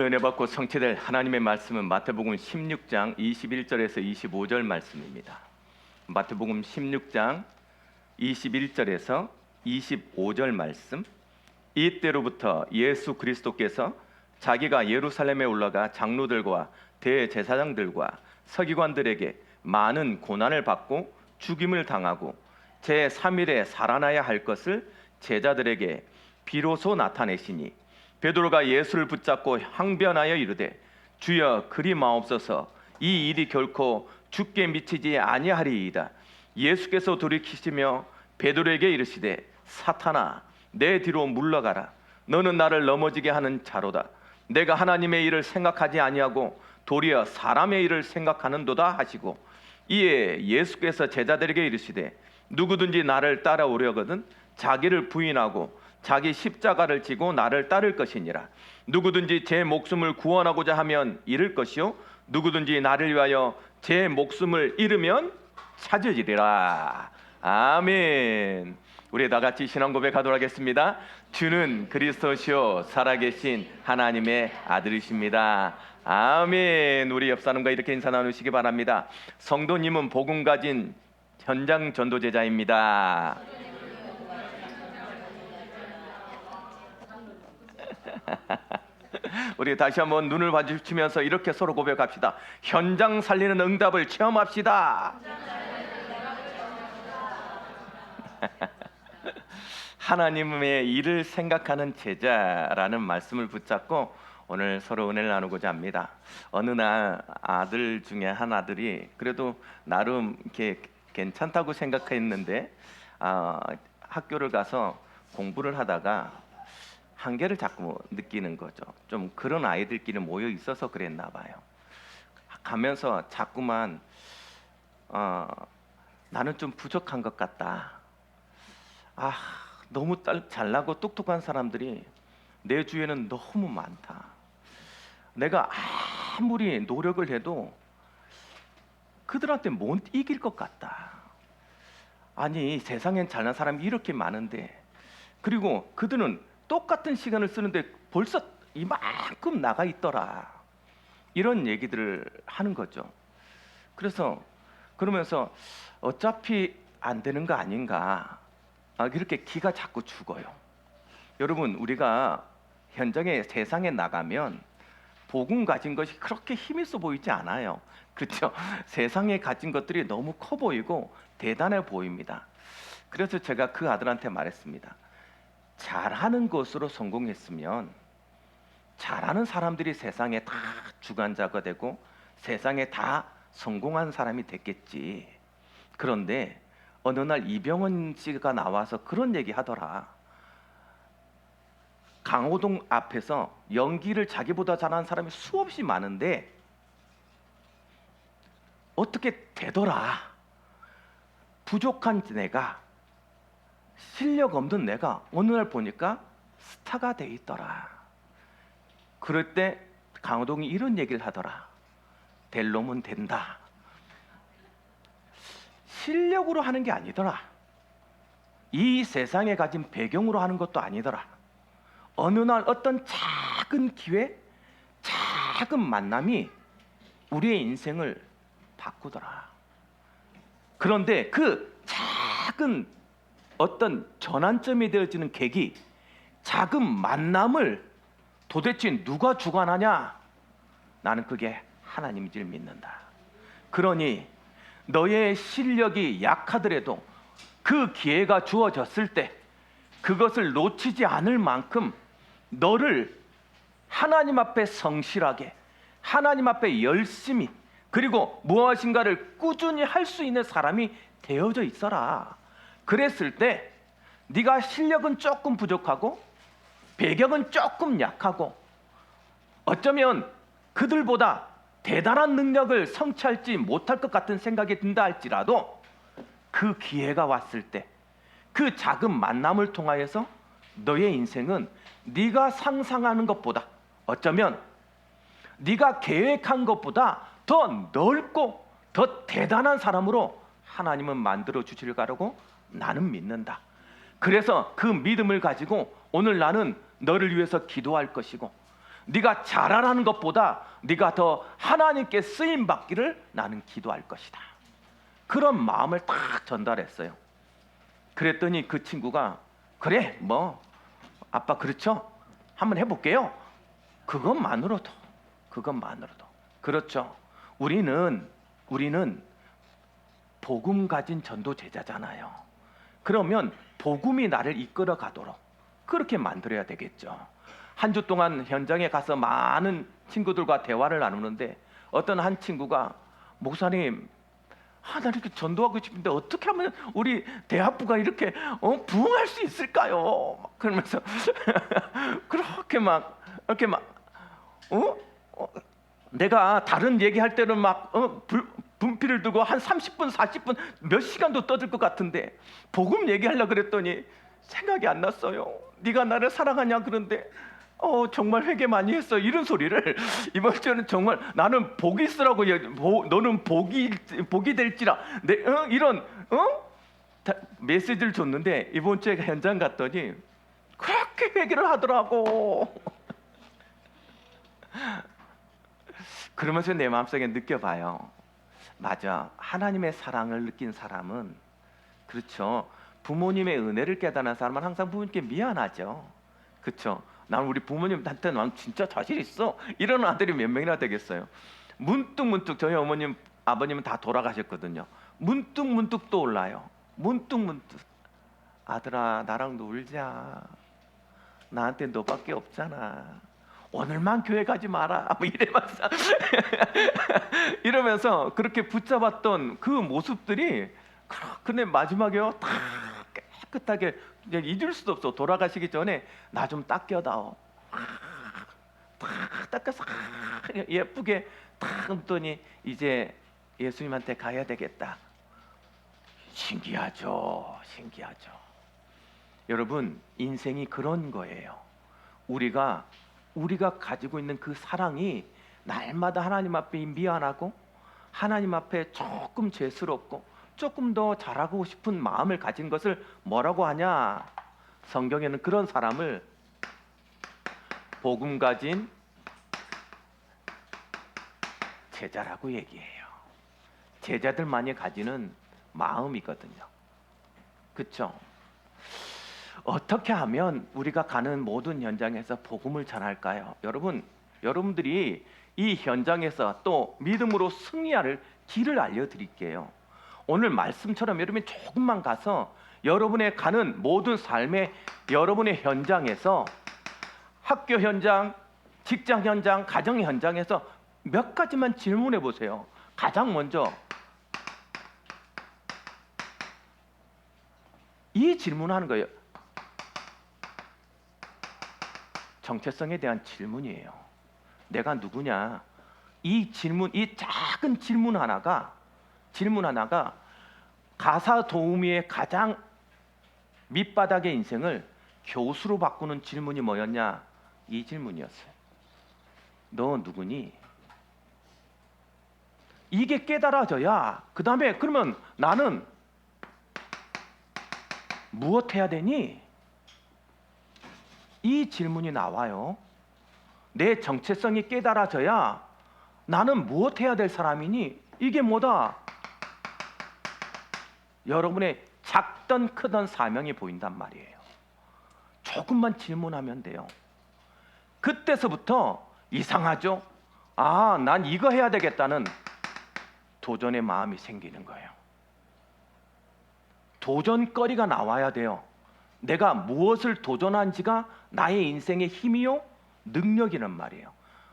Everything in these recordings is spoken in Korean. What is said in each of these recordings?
오늘 은혜 받고 성취될 하나님의 말씀은 마태복음 16장 21절에서 25절 말씀입니다. 마태복음 16장 21절에서 25절 말씀. 이때로부터 예수 그리스도께서 자기가 예루살렘에 올라가 장로들과 대제사장들과 서기관들에게 많은 고난을 받고 죽임을 당하고 제3일에 살아나야 할 것을 제자들에게 비로소 나타내시니 베드로가 예수를 붙잡고 항변하여 이르되 주여 그리 마옵소서 이 일이 결코 주께 미치지 아니하리이다. 예수께서 돌이키시며 베드로에게 이르시되 사탄아 내 뒤로 물러가라. 너는 나를 넘어지게 하는 자로다. 내가 하나님의 일을 생각하지 아니하고 도리어 사람의 일을 생각하는도다 하시고 이에 예수께서 제자들에게 이르시되 누구든지 나를 따라오려거든 자기를 부인하고 자기 십자가를 지고 나를 따를 것이니라. 누구든지 제 목숨을 구원하고자 하면 잃을 것이요 누구든지 나를 위하여 제 목숨을 잃으면 찾으리라. 아멘. 우리 다 같이 신앙 고백하도록 하겠습니다. 주는 그리스도시요 살아계신 하나님의 아들이십니다. 아멘. 우리 옆 사람과 이렇게 인사 나누시기 바랍니다. 성도님은 복음 가진 현장 전도제자입니다. 우리 다시 한번 눈을 마주치면서 이렇게 서로 고백합시다. 현장 살리는 응답을 체험합시다. 하나님의 일을 생각하는 제자라는 말씀을 붙잡고 오늘 서로 은혜를 나누고자 합니다. 어느 날 아들 중에 한 아들이 그래도 나름 이렇게 괜찮다고 생각했는데 학교를 가서 공부를 하다가 한계를 자꾸 느끼는 거죠. 좀 그런 아이들끼리 모여 있어서 그랬나 봐요. 가면서 자꾸만 나는 좀 부족한 것 같다. 너무 잘나고 똑똑한 사람들이 내 주위에는 너무 많다. 내가 아무리 노력을 해도 그들한테 못 이길 것 같다. 아니 세상엔 잘난 사람이 이렇게 많은데 그리고 그들은 똑같은 시간을 쓰는데 벌써 이만큼 나가 있더라. 이런 얘기들을 하는 거죠. 그러면서 어차피 안 되는 거 아닌가. 이렇게 기가 자꾸 죽어요. 여러분 우리가 현장에 세상에 나가면 복음 가진 것이 그렇게 힘 있어 보이지 않아요. 그렇죠? 세상에 가진 것들이 너무 커 보이고 대단해 보입니다. 그래서 제가 그 아들한테 말했습니다. 잘하는 것으로 성공했으면 잘하는 사람들이 세상에 다 주관자가 되고 세상에 다 성공한 사람이 됐겠지. 그런데 어느 날 이병헌 씨가 나와서 그런 얘기 하더라. 강호동 앞에서 연기를 자기보다 잘하는 사람이 수없이 많은데 어떻게 되더라. 부족한 내가 실력 없는 내가 어느 날 보니까 스타가 돼 있더라. 그럴 때 강호동이 이런 얘기를 하더라. 될 놈은 된다. 실력으로 하는 게 아니더라. 이 세상에 가진 배경으로 하는 것도 아니더라. 어느 날 어떤 작은 기회, 작은 만남이 우리의 인생을 바꾸더라. 그런데 그 작은 어떤 전환점이 되어지는 계기, 작은 만남을 도대체 누가 주관하냐? 나는 그게 하나님인 줄 믿는다. 그러니 너의 실력이 약하더라도 그 기회가 주어졌을 때 그것을 놓치지 않을 만큼 너를 하나님 앞에 성실하게, 하나님 앞에 열심히, 그리고 무엇인가를 꾸준히 할 수 있는 사람이 되어져 있어라. 그랬을 때 네가 실력은 조금 부족하고 배경은 조금 약하고 어쩌면 그들보다 대단한 능력을 성취할지 못할 것 같은 생각이 든다 할지라도 그 기회가 왔을 때 그 작은 만남을 통하여서 너의 인생은 네가 상상하는 것보다 어쩌면 네가 계획한 것보다 더 넓고 더 대단한 사람으로 하나님은 만들어 주실 거라고 나는 믿는다. 그래서 그 믿음을 가지고 오늘 나는 너를 위해서 기도할 것이고 네가 잘하라는 것보다 네가 더 하나님께 쓰임 받기를 나는 기도할 것이다. 그런 마음을 딱 전달했어요. 그랬더니 그 친구가 그래 뭐 아빠 그렇죠? 한번 해볼게요. 그것만으로도 그렇죠. 우리는 복음 가진 전도 제자잖아요. 그러면 복음이 나를 이끌어 가도록 그렇게 만들어야 되겠죠. 한 주 동안 현장에 가서 많은 친구들과 대화를 나누는데 어떤 한 친구가 목사님 나 이렇게 전도하고 싶은데 어떻게 하면 우리 대학부가 이렇게 부흥할 수 있을까요? 막 그러면서 그렇게 막 내가 다른 얘기할 때는 막 분필을 두고 한 30분 40분 몇 시간도 떠들 것 같은데 복음 얘기하려고 그랬더니 생각이 안 났어요. 네가 나를 사랑하냐 그런데 정말 회개 많이 했어 이런 소리를 이번 주는 정말 나는 복이 있으라고 너는 복이 될지라 이런 메시지를 줬는데 이번 주에 현장 갔더니 그렇게 회개를 하더라고. 그러면서 내 마음속에 느껴봐요. 맞아, 하나님의 사랑을 느낀 사람은 그렇죠. 부모님의 은혜를 깨달은 사람은 항상 부모님께 미안하죠. 그렇죠. 난 우리 부모님한테 난 진짜 자신 있어 이런 아들이 몇 명이나 되겠어요. 문득 저희 어머님 아버님은 다 돌아가셨거든요. 문득 떠올라요. 문득 아들아 나랑 놀자. 나한테 너밖에 없잖아. 오늘만 교회 가지 마라. 뭐 이러면서 그렇게 붙잡았던 그 모습들이 근데 마지막에요 다 깨끗하게 잊을 수도 없어. 돌아가시기 전에 나 좀 닦여다오. 딱 닦아서 예쁘게 딱 했더니 이제 예수님한테 가야 되겠다. 신기하죠. 여러분 인생이 그런 거예요. 우리가 가지고 있는 그 사랑이 날마다 하나님 앞에 미안하고 하나님 앞에 조금 죄스럽고 조금 더 잘하고 싶은 마음을 가진 것을 뭐라고 하냐? 성경에는 그런 사람을 복음 가진 제자라고 얘기해요. 제자들만이 가지는 마음이거든요. 그렇죠? 어떻게 하면 우리가 가는 모든 현장에서 복음을 전할까요? 여러분들이 이 현장에서 또 믿음으로 승리할 길을 알려드릴게요. 오늘 말씀처럼 여러분이 조금만 가서 여러분의 가는 모든 삶의 여러분의 현장에서 학교 현장, 직장 현장, 가정 현장에서 몇 가지만 질문해 보세요. 가장 먼저 이 질문하는 거예요. 정체성에 대한 질문이에요. 내가 누구냐? 이 작은 질문 하나가 가사 도우미의 가장 밑바닥의 인생을 교수로 바꾸는 질문이 뭐였냐? 이 질문이었어요. 너 누구니? 이게 깨달아져야 그 다음에 그러면 나는 무엇 해야 되니? 이 질문이 나와요. 내 정체성이 깨달아져야 나는 무엇 해야 될 사람이니? 이게 뭐다? 여러분의 작든 크든 사명이 보인단 말이에요. 조금만 질문하면 돼요. 그때서부터 이상하죠? 난 이거 해야 되겠다는 도전의 마음이 생기는 거예요. 도전거리가 나와야 돼요. 내가 무엇을 도전한지가 나의 인생의 힘이요 능력이란 말이에요.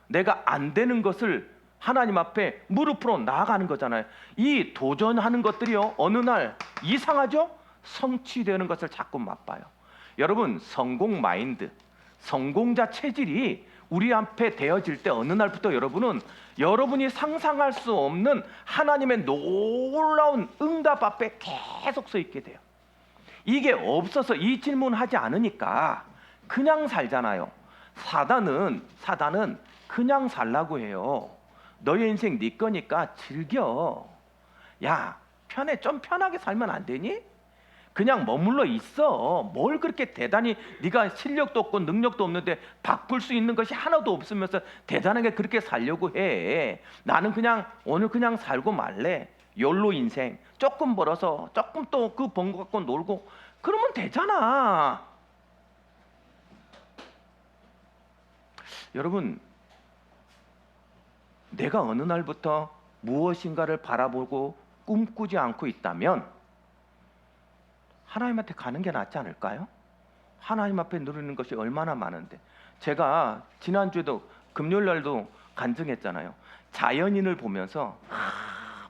내가 안 되는 것을 하나님 앞에 무릎으로 나아가는 거잖아요. 이 도전하는 것들이요 어느 날 이상하죠? 성취되는 것을 자꾸 맛봐요. 여러분 성공 마인드, 성공자 체질이 우리 앞에 되어질 때 어느 날부터 여러분이 상상할 수 없는 하나님의 놀라운 응답 앞에 계속 서 있게 돼요. 이게 없어서 이 질문하지 않으니까 그냥 살잖아요. 사단은 그냥 살라고 해요. 너의 인생 네 거니까 즐겨. 야, 좀 편하게 살면 안 되니? 그냥 머물러 있어. 뭘 그렇게 대단히 네가 실력도 없고 능력도 없는데 바꿀 수 있는 것이 하나도 없으면서 대단하게 그렇게 살려고 해. 나는 그냥 오늘 그냥 살고 말래. 욜로 인생. 조금 벌어서 조금 또 그 번 거 갖고 놀고 그러면 되잖아. 여러분, 내가 어느 날부터 무엇인가를 바라보고 꿈꾸지 않고 있다면 하나님한테 가는 게 낫지 않을까요? 하나님 앞에 누리는 것이 얼마나 많은데. 제가 지난주에도 금요일 날도 간증했잖아요. 자연인을 보면서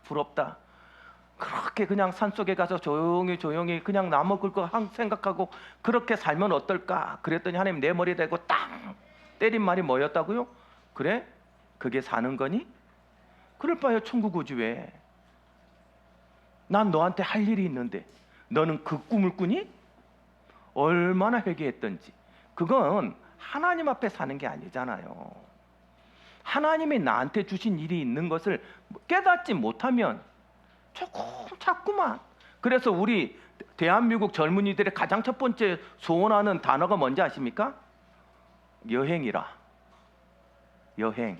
부럽다. 그렇게 그냥 산속에 가서 조용히 그냥 나 먹을 거 생각하고 그렇게 살면 어떨까? 그랬더니 하나님 내 머리에 대고 땅 때린 말이 뭐였다고요? 그래? 그게 사는 거니? 그럴 바에 천국 오지 왜? 난 너한테 할 일이 있는데 너는 그 꿈을 꾸니? 얼마나 회개했던지. 그건 하나님 앞에 사는 게 아니잖아요. 하나님이 나한테 주신 일이 있는 것을 깨닫지 못하면 자꾸만. 그래서 우리 대한민국 젊은이들의 가장 첫 번째 소원하는 단어가 뭔지 아십니까? 여행이라. 여행.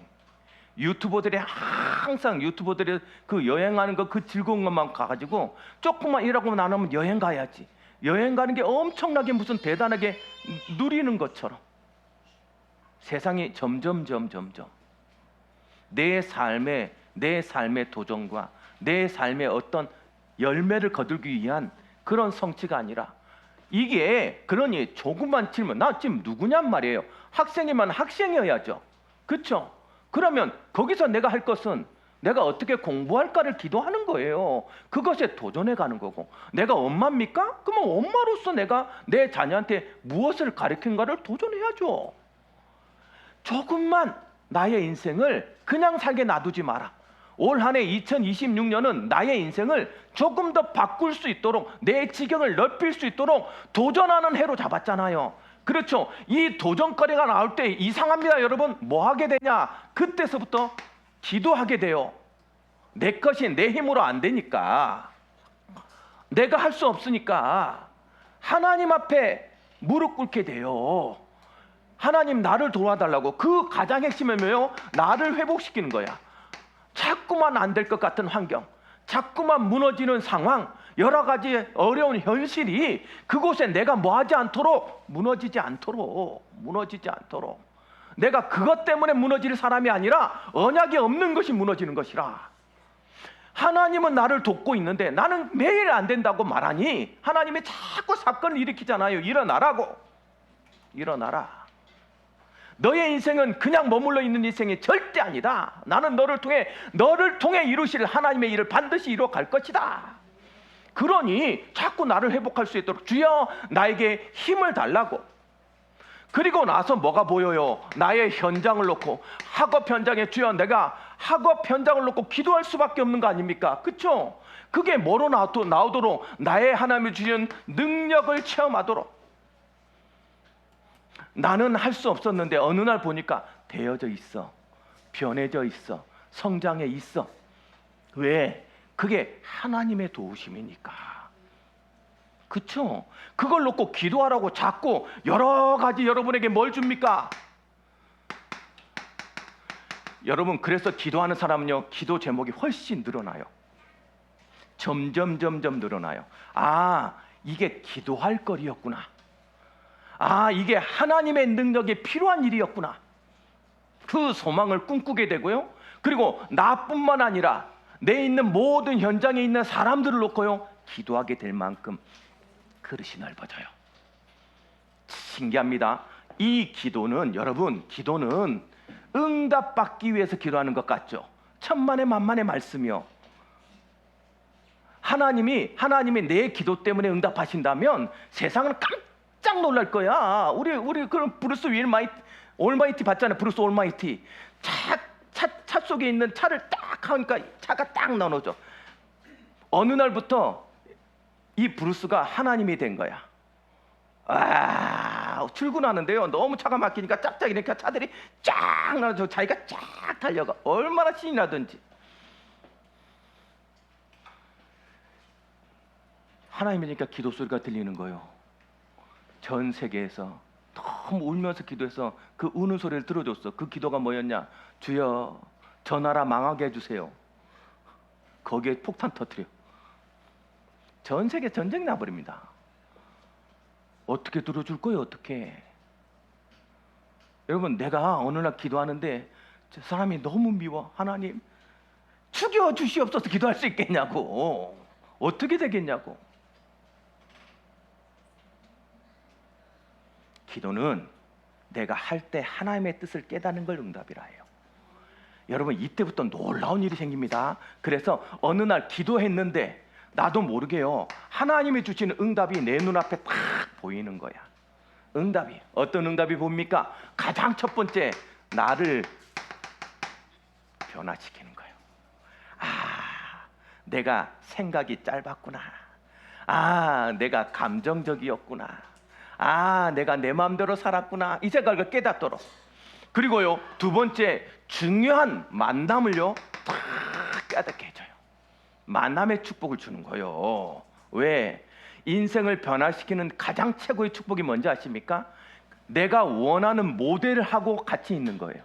유튜버들이 항상 유튜버들이 그 여행하는 거 그 즐거운 것만 가가지고 조금만 일하고 나면 여행 가야지. 여행 가는 게 엄청나게 무슨 대단하게 누리는 것처럼 세상이 점점 내 삶의 도전과 내 삶의 어떤 열매를 거두기 위한 그런 성취가 아니라 이게 그러니 조금만 질문. 나 지금 누구냔 말이에요. 학생이면 학생이어야죠. 그렇죠? 그러면 거기서 내가 할 것은 내가 어떻게 공부할까를 기도하는 거예요. 그것에 도전해 가는 거고. 내가 엄마입니까? 그러면 엄마로서 내가 내 자녀한테 무엇을 가르친가를 도전해야죠. 조금만 나의 인생을 그냥 살게 놔두지 마라. 올 한 해 2026년은 나의 인생을 조금 더 바꿀 수 있도록 내 지경을 넓힐 수 있도록 도전하는 해로 잡았잖아요. 그렇죠. 이 도전거리가 나올 때 이상합니다. 여러분, 뭐 하게 되냐? 그때서부터 기도하게 돼요. 내 것이 내 힘으로 안 되니까, 내가 할 수 없으니까 하나님 앞에 무릎 꿇게 돼요. 하나님 나를 도와달라고. 그 가장 핵심은 뭐예요? 나를 회복시키는 거야. 자꾸만 안 될 것 같은 환경, 자꾸만 무너지는 상황, 여러 가지 어려운 현실이 그곳에 내가 뭐하지 않도록 무너지지 않도록 내가 그것 때문에 무너질 사람이 아니라 언약이 없는 것이 무너지는 것이라. 하나님은 나를 돕고 있는데 나는 매일 안 된다고 말하니 하나님이 자꾸 사건을 일으키잖아요. 일어나라고. 일어나라. 너의 인생은 그냥 머물러 있는 인생이 절대 아니다. 나는 너를 통해 이루실 하나님의 일을 반드시 이루어 갈 것이다. 그러니 자꾸 나를 회복할 수 있도록 주여 나에게 힘을 달라고. 그리고 나서 뭐가 보여요? 나의 현장을 놓고 학업 현장에 주여 내가 학업 현장을 놓고 기도할 수밖에 없는 거 아닙니까? 그렇죠? 그게 뭐로 나오도록 나의 하나님이 주신 능력을 체험하도록. 나는 할 수 없었는데 어느 날 보니까 되어져 있어. 변해져 있어. 성장해 있어. 왜? 그게 하나님의 도우심이니까. 그쵸? 그걸 놓고 기도하라고 자꾸 여러 가지 여러분에게 뭘 줍니까? 여러분, 그래서 기도하는 사람은요, 기도 제목이 훨씬 늘어나요. 점점 늘어나요. 아, 이게 기도할 거리였구나. 아, 이게 하나님의 능력이 필요한 일이었구나. 그 소망을 꿈꾸게 되고요. 그리고 나뿐만 아니라 내 있는 모든 현장에 있는 사람들을 놓고요, 기도하게 될 만큼 그릇이 넓어져요. 신기합니다. 이 기도는, 여러분, 기도는 응답받기 위해서 기도하는 것 같죠? 천만의 만만의 말씀이요. 하나님이 내 기도 때문에 응답하신다면 세상은 깜짝 놀랄 거야. 우리 그런 브루스 올마이티 봤잖아요. 브루스 올마이티. 차 속에 있는 차를 딱 하니까 차가 딱 나눠져. 어느 날부터 이 브루스가 하나님이 된 거야. 출근하는데요, 너무 차가 막히니까 짝짝 이렇게 차들이 쫙 나눠져. 자기가 쫙 달려가. 얼마나 신이 나든지. 하나님이니까 기도 소리가 들리는 거예요. 전 세계에서 너무 울면서 기도해서 그 우는 소리를 들어줬어. 그 기도가 뭐였냐? 주여 저 나라 망하게 해주세요. 거기에 폭탄 터뜨려. 전 세계 전쟁 나버립니다. 어떻게 들어줄 거예요? 어떻게? 여러분, 내가 어느 날 기도하는데 저 사람이 너무 미워. 하나님 죽여 주시옵소서. 기도할 수 있겠냐고. 어떻게 되겠냐고. 기도는 내가 할 때 하나님의 뜻을 깨닫는 걸 응답이라 해요. 여러분, 이때부터 놀라운 일이 생깁니다. 그래서 어느 날 기도했는데 나도 모르게요, 하나님이 주시는 응답이 내 눈앞에 딱 보이는 거야. 응답이 어떤 응답이 봅니까? 가장 첫 번째, 나를 변화시키는 거예요. 아, 내가 생각이 짧았구나. 아, 내가 감정적이었구나. 아, 내가 내 마음대로 살았구나. 이 생각을 깨닫도록. 그리고요, 두 번째, 중요한 만남을요 탁 깨닫게 해줘요. 만남의 축복을 주는 거예요. 왜? 인생을 변화시키는 가장 최고의 축복이 뭔지 아십니까? 내가 원하는 모델을 하고 같이 있는 거예요.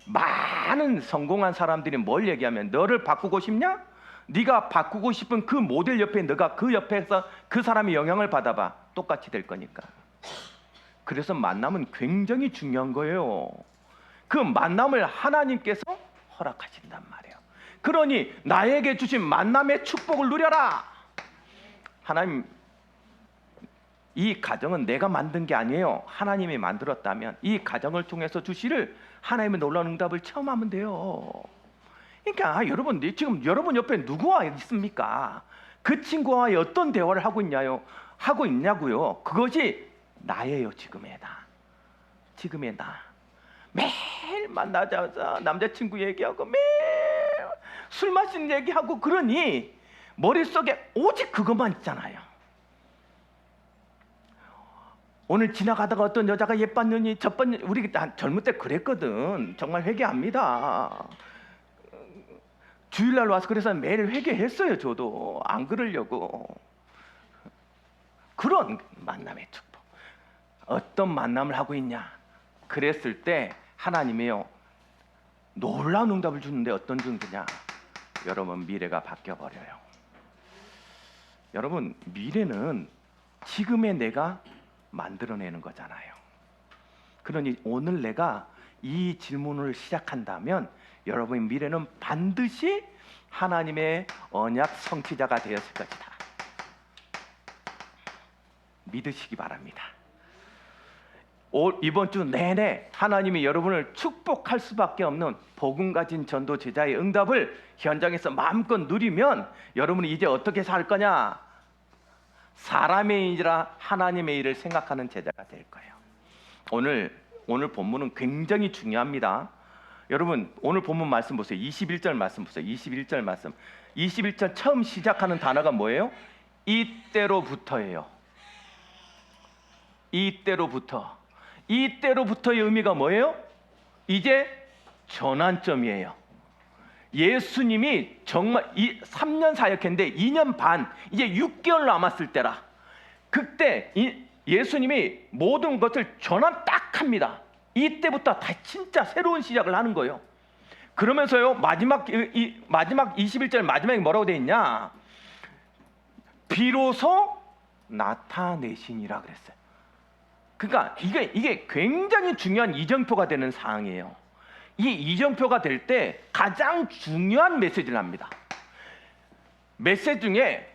많은 성공한 사람들이 뭘 얘기하면, 너를 바꾸고 싶냐? 네가 바꾸고 싶은 그 모델 옆에 너가 그 옆에서 그 사람의 영향을 받아봐. 똑같이 될 거니까. 그래서 만남은 굉장히 중요한 거예요. 그 만남을 하나님께서 허락하신단 말이에요. 그러니 나에게 주신 만남의 축복을 누려라. 하나님, 이 가정은 내가 만든 게 아니에요. 하나님이 만들었다면 이 가정을 통해서 주시를 하나님의 놀라운 응답을 체험하면 돼요. 그러니까 여러분, 지금 여러분 옆에 누구와 있습니까? 그 친구와 어떤 대화를 하고 있냐고요. 그것이 나예요. 지금의 나. 지금의 나. 매일 만나자마자 남자친구 얘기하고 매일 술 마시는 얘기하고, 그러니 머릿속에 오직 그것만 있잖아요. 오늘 지나가다가 어떤 여자가 예뻤느니 저뻤느니, 우리 젊을 때 그랬거든. 정말 회개합니다. 주일날 와서 그래서 매일 회개했어요. 저도 안 그러려고. 그런 만남의 축복. 어떤 만남을 하고 있냐? 그랬을 때 하나님이요 놀라운 응답을 주는데, 어떤 정도냐? 여러분, 미래가 바뀌어버려요. 여러분, 미래는 지금의 내가 만들어내는 거잖아요. 그러니 오늘 내가 이 질문을 시작한다면 여러분의 미래는 반드시 하나님의 언약 성취자가 되었을 것이다. 믿으시기 바랍니다. 이번 주 내내 하나님이 여러분을 축복할 수밖에 없는 복음 가진 전도 제자의 응답을 현장에서 마음껏 누리면 여러분이 이제 어떻게 살 거냐? 사람의 일이라 하나님의 일을 생각하는 제자가 될 거예요. 오늘 본문은 굉장히 중요합니다. 여러분, 오늘 본문 말씀 보세요. 21절 말씀 보세요. 21절 말씀. 21절 처음 시작하는 단어가 뭐예요? 이때로부터예요. 이때로부터. 이때로부터의 의미가 뭐예요? 이제 전환점이에요. 예수님이 정말 3년 사역했는데 2년 반, 이제 6개월 남았을 때라. 그때 예수님이 모든 것을 전환 딱 합니다. 이때부터 다 진짜 새로운 시작을 하는 거예요. 그러면서요, 마지막 21절 마지막에 뭐라고 돼 있냐? 비로소 나타내시니라 그랬어요. 그러니까 이게 굉장히 중요한 이정표가 되는 사항이에요. 이 이정표가 될 때 가장 중요한 메시지를 합니다. 메시지 중에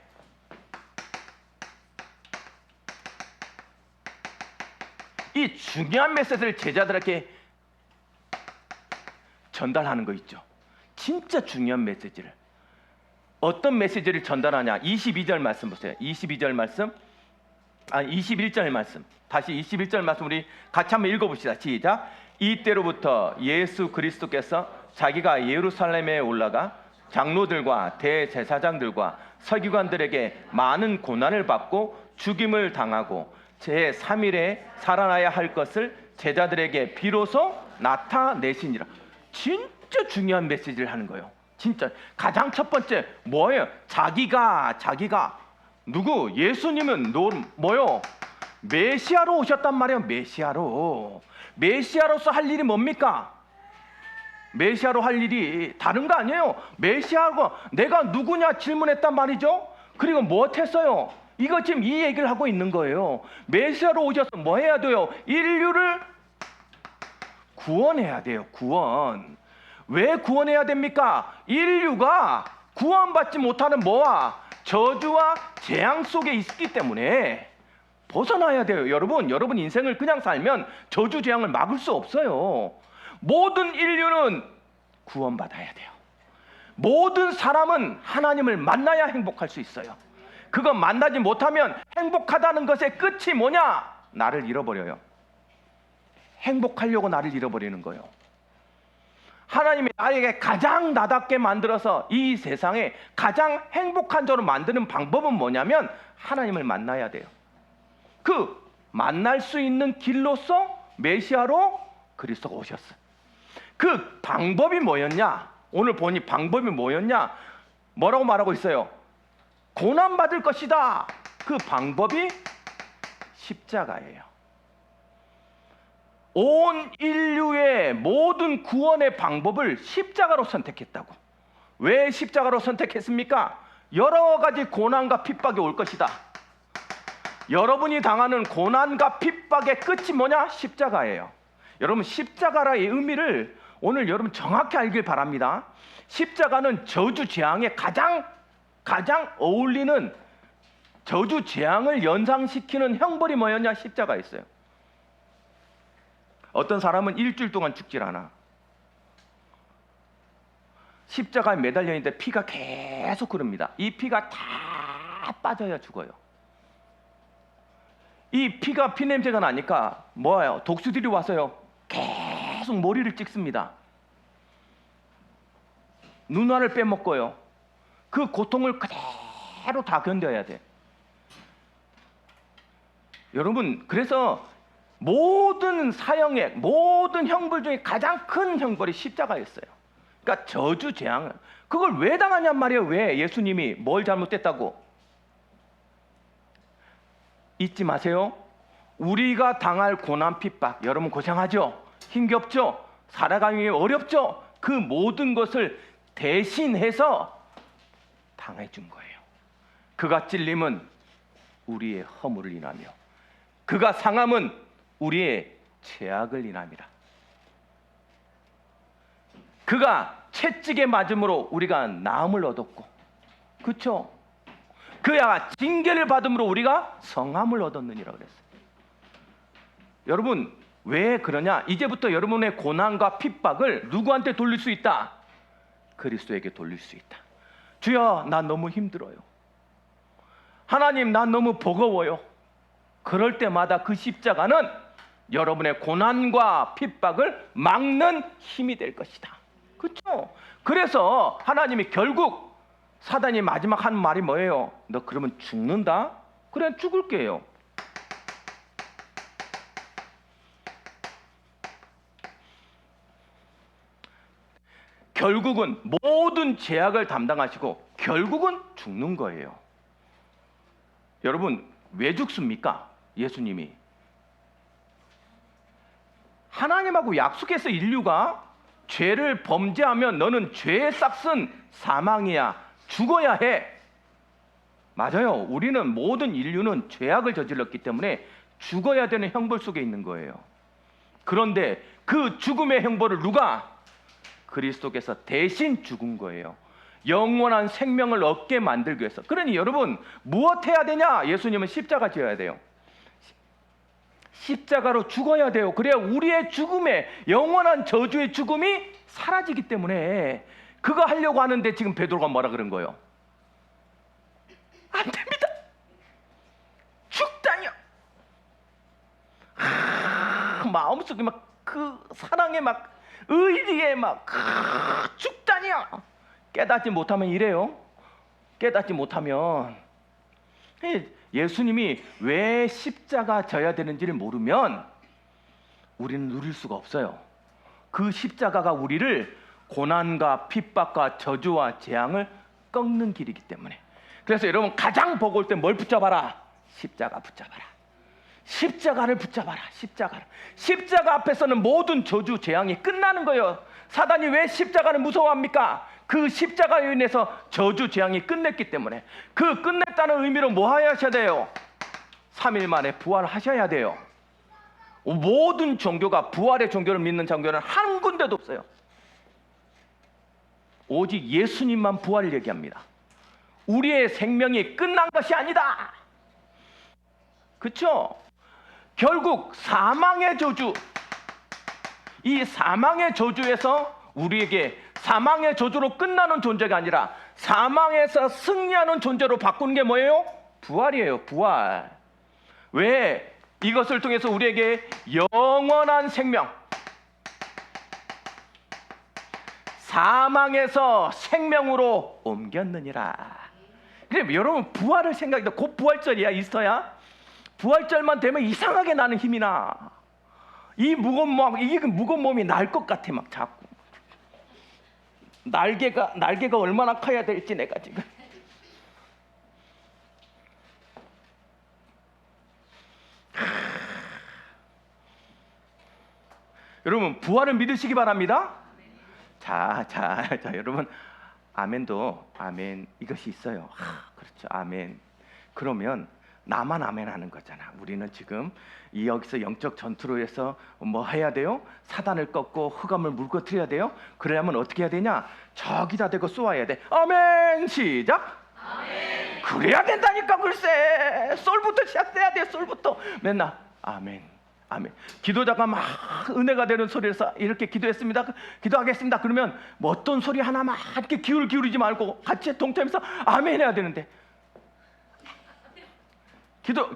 이 중요한 메시지를 제자들에게 전달하는 거 있죠. 진짜 중요한 메시지를. 어떤 메시지를 전달하냐? 22절 말씀 보세요. 22절 말씀. 21절 말씀. 다시 21절 말씀 우리 같이 한번 읽어봅시다. 시작. 이때로부터 예수 그리스도께서 자기가 예루살렘에 올라가 장로들과 대제사장들과 서기관들에게 많은 고난을 받고 죽임을 당하고 제3일에 살아나야 할 것을 제자들에게 비로소 나타내시니라. 진짜 중요한 메시지를 하는 거예요. 진짜 가장 첫 번째 뭐예요? 자기가 누구? 예수님은 뭐요? 메시아로 오셨단 말이에요. 메시아로서 할 일이 뭡니까? 메시아로 할 일이 다른 거 아니에요. 메시아가 내가 누구냐 질문했단 말이죠. 그리고 무엇했어요? 이거 지금 이 얘기를 하고 있는 거예요. 메시아로 오셔서 뭐 해야 돼요? 인류를 구원해야 돼요. 구원. 왜 구원해야 됩니까? 인류가 구원받지 못하는 뭐와 저주와 재앙 속에 있기 때문에 벗어나야 돼요. 여러분 인생을 그냥 살면 저주 재앙을 막을 수 없어요. 모든 인류는 구원받아야 돼요. 모든 사람은 하나님을 만나야 행복할 수 있어요. 그거 만나지 못하면 행복하다는 것의 끝이 뭐냐? 나를 잃어버려요. 행복하려고 나를 잃어버리는 거예요. 하나님이 나에게 가장 나답게 만들어서 이 세상에 가장 행복한 자로 만드는 방법은 뭐냐면 하나님을 만나야 돼요. 그 만날 수 있는 길로서 메시아로 그리스도가 오셨어요. 그 방법이 뭐였냐? 오늘 보니 방법이 뭐였냐? 뭐라고 말하고 있어요? 고난받을 것이다. 그 방법이 십자가예요. 온 인류의 모든 구원의 방법을 십자가로 선택했다고. 왜 십자가로 선택했습니까? 여러 가지 고난과 핍박이 올 것이다. 여러분이 당하는 고난과 핍박의 끝이 뭐냐? 십자가예요. 여러분 십자가라의 의미를 오늘 여러분 정확히 알길 바랍니다. 십자가는 저주 재앙에 가장 어울리는 저주 재앙을 연상시키는 형벌이 뭐였냐? 십자가였어요. 어떤 사람은 일주일 동안 죽질 않아. 십자가에 매달려 있는데 피가 계속 흐릅니다. 이 피가 다 빠져야 죽어요. 이 피가 피냄새가 나니까 뭐예요? 독수들이 와서요 계속 머리를 찍습니다. 눈알을 빼먹고요. 그 고통을 그대로 다 견뎌야 돼. 여러분 그래서 모든 사형의 모든 형벌 중에 가장 큰 형벌이 십자가였어요. 그러니까 저주 재앙을 그걸 왜 당하냔 말이에요. 왜? 예수님이 뭘 잘못했다고? 잊지 마세요. 우리가 당할 고난 핍박 여러분 고생하죠? 힘겹죠? 살아가기 어렵죠? 그 모든 것을 대신해서 당해준 거예요. 그가 찔림은 우리의 허물을 인하며 그가 상함은 우리의 죄악을 인함이라. 그가 채찍에 맞음으로 우리가 나음을 얻었고, 그렇죠? 그가 징계를 받음으로 우리가 성함을 얻었느니라 그랬어요. 여러분 왜 그러냐? 이제부터 여러분의 고난과 핍박을 누구한테 돌릴 수 있다? 그리스도에게 돌릴 수 있다. 주여 나 너무 힘들어요. 하나님 나 너무 버거워요. 그럴 때마다 그 십자가는 여러분의 고난과 핍박을 막는 힘이 될 것이다. 그렇죠? 그래서 하나님이 결국 사단이 마지막 한 말이 뭐예요? 너 그러면 죽는다? 그래 죽을게요. 결국은 모든 죄악을 담당하시고 결국은 죽는 거예요. 여러분 왜 죽습니까? 예수님이 하나님하고 약속해서 인류가 죄를 범죄하면 너는 죄의 싹은 사망이야. 죽어야 해. 맞아요. 우리는 모든 인류는 죄악을 저질렀기 때문에 죽어야 되는 형벌 속에 있는 거예요. 그런데 그 죽음의 형벌을 누가? 그리스도께서 대신 죽은 거예요. 영원한 생명을 얻게 만들기 위해서. 그러니 여러분 무엇 해야 되냐? 예수님은 십자가 지어야 돼요. 십자가로 죽어야 돼요. 그래야 우리의 죽음에 영원한 저주의 죽음이 사라지기 때문에 그거 하려고 하는데 지금 베드로가 뭐라 그런 거예요? 안 됩니다. 죽다니요. 마음속에 막 그 사랑에 막 의리에 막 죽다니요. 깨닫지 못하면 이래요. 깨닫지 못하면 예수님이 왜 십자가 져야 되는지를 모르면 우리는 누릴 수가 없어요. 그 십자가가 우리를 고난과 핍박과 저주와 재앙을 꺾는 길이기 때문에 그래서 여러분 가장 버거울 때 뭘 붙잡아라? 십자가 붙잡아라. 십자가를 붙잡아라. 십자가 앞에서는 모든 저주 재앙이 끝나는 거예요. 사단이 왜 십자가를 무서워합니까? 그 십자가에 인해서 저주 재앙이 끝냈기 때문에. 그 끝냈다는 의미로 뭐 하셔야 돼요? 3일 만에 부활하셔야 돼요. 모든 종교가, 부활의 종교를 믿는 종교는 한 군데도 없어요. 오직 예수님만 부활을 얘기합니다. 우리의 생명이 끝난 것이 아니다. 그렇죠? 결국 사망의 저주, 이 사망의 저주에서 우리에게 사망의 저주로 끝나는 존재가 아니라 사망에서 승리하는 존재로 바꾸는 게 뭐예요? 부활이에요. 부활. 왜? 이것을 통해서 우리에게 영원한 생명, 사망에서 생명으로 옮겼느니라. 그럼 여러분 부활을 생각해도 곧 부활절이야. 이스터야. 부활절만 되면 이상하게 나는 힘이 나. 이 무거운 몸이 날 것 같아. 막 자꾸 날개가 얼마나 커야 될지 내가 지금. 여러분 부활을 믿으시기 바랍니다. 자, 여러분 아멘도 아멘 이것이 있어요. 그렇죠. 아멘. 그러면 나만 아멘 하는 거잖아. 우리는 지금 여기서 영적 전투로 해서 뭐 해야 돼요? 사단을 꺾고 흑암을 물거뜨려야 돼요. 그러려면 어떻게 해야 되냐? 저기다 대고 쏘아야 돼. 아멘. 시작. 아멘. 그래야 된다니까. 글쎄 솔부터 시작돼야 돼. 솔부터 맨날 아멘. 아멘. 기도자가 막 은혜가 되는 소리에서 이렇게 기도하겠습니다. 그러면 뭐 어떤 소리 하나 막 이렇게 기울이지 말고 같이 동참해서 아멘 해야 되는데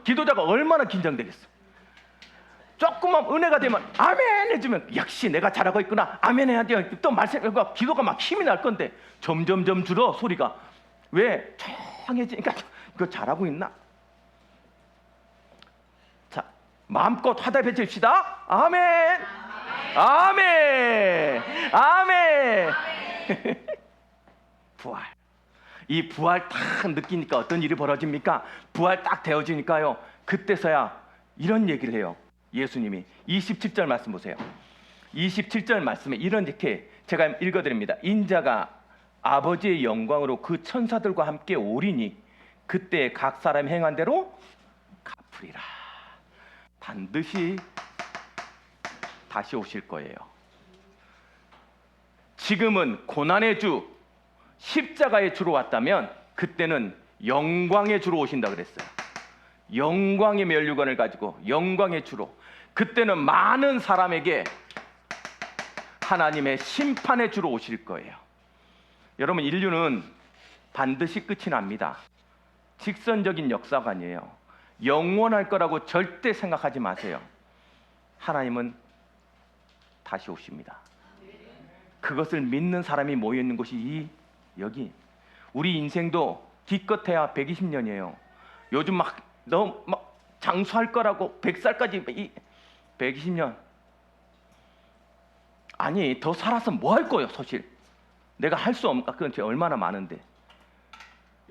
기도자가 얼마나 긴장되겠어. 조금만 은혜가 되면 아멘 해주면 역시 내가 잘하고 있구나. 아멘 해야 돼요. 또 말씀과 기도가 막 힘이 날 건데 점점 줄어 소리가. 왜? 조용해지니까 이거 잘하고 있나? 마음껏 화답해 줍시다. 아멘. 아멘. 아멘. 부활. 이 부활 딱 느끼니까 어떤 일이 벌어집니까? 부활 딱 되어지니까요. 그때서야 이런 얘기를 해요. 예수님이 27절 말씀 보세요. 27절 말씀에 이렇게 제가 읽어드립니다. 인자가 아버지의 영광으로 그 천사들과 함께 오리니 그때 각 사람이 행한 대로 갚으리라. 반드시 다시 오실 거예요. 지금은 고난의 주, 십자가의 주로 왔다면 그때는 영광의 주로 오신다 그랬어요. 영광의 면류관을 가지고 영광의 주로. 그때는 많은 사람에게 하나님의 심판의 주로 오실 거예요. 여러분 인류는 반드시 끝이 납니다. 직선적인 역사가 아니에요. 영원할 거라고 절대 생각하지 마세요. 하나님은 다시 오십니다. 그것을 믿는 사람이 모여있는 곳이 여기. 우리 인생도 기껏해야 120년이에요. 요즘 막 장수할 거라고 100살까지 120년. 아니 더 살아서 뭐 할 거예요. 사실 내가 할 수 없는 그건 얼마나 많은데.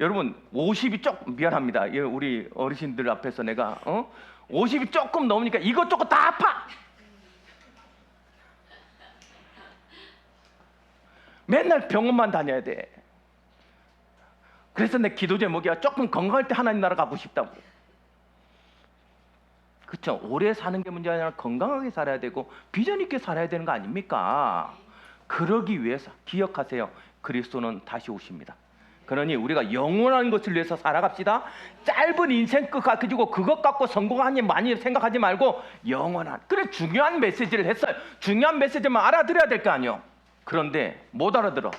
여러분 50이 조금 미안합니다. 우리 어르신들 앞에서 내가 50이 조금 넘으니까 이것저것 다 아파. 맨날 병원만 다녀야 돼. 그래서 내 기도 제목이야. 조금 건강할 때 하나님 나라 가고 싶다고. 그렇죠. 오래 사는 게 문제가 아니라 건강하게 살아야 되고 비전 있게 살아야 되는 거 아닙니까? 그러기 위해서 기억하세요. 그리스도는 다시 오십니다. 그러니 우리가 영원한 것을 위해서 살아갑시다. 짧은 인생 끝 가지고 그것 갖고 성공하니 많이 생각하지 말고 영원한. 그래 중요한 메시지를 했어요. 중요한 메시지만 알아들어야 될 거 아니에요. 그런데 못 알아들어.